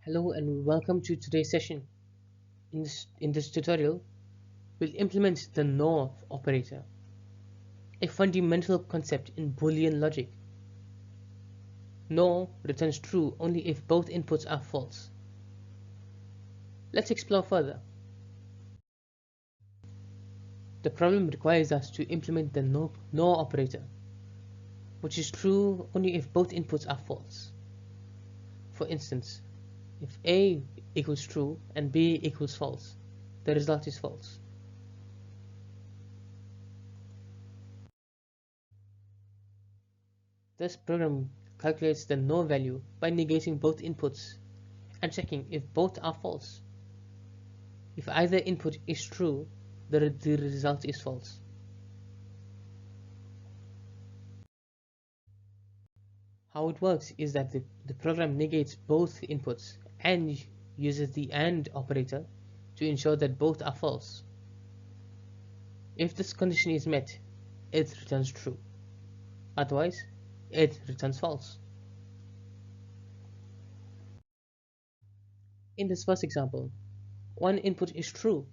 Hello and welcome to today's session. In this tutorial, we'll implement the NOR operator, a fundamental concept in Boolean logic. NOR returns true only if both inputs are false. Let's explore further. The problem requires us to implement the NOR operator, which is true only if both inputs are false. For instance, if A equals true and B equals false, the result is false. This program calculates the NOR value by negating both inputs and checking if both are false. If either input is true, the result is false. How it works is that the program negates both inputs and uses the AND operator to ensure that both are false. If this condition is met, it returns true. Otherwise, it returns false. In this first example, one input is true,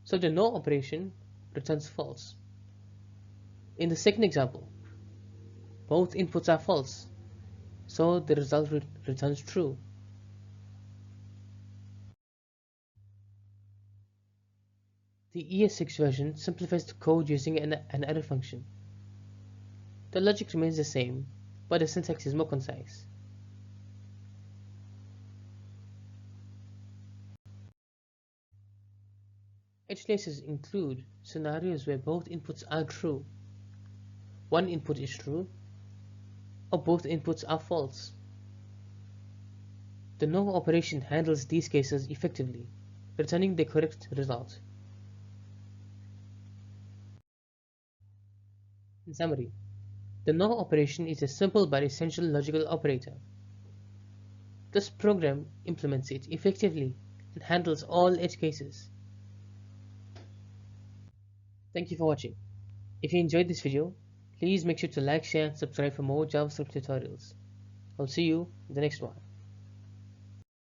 so the NOR operation returns false. In the second example, both inputs are false, so the result returns true. The ES6 version simplifies the code using an array function. The logic remains the same, but the syntax is more concise. Edge cases include scenarios where both inputs are true, one input is true, or both inputs are false. The NOR operation handles these cases effectively, returning the correct result. In summary, the NOR operation is a simple but essential logical operator. This program implements it effectively and handles all edge cases. Thank you for watching. If you enjoyed this video, please make sure to like, share and subscribe for more JavaScript tutorials. I'll see you in the next one.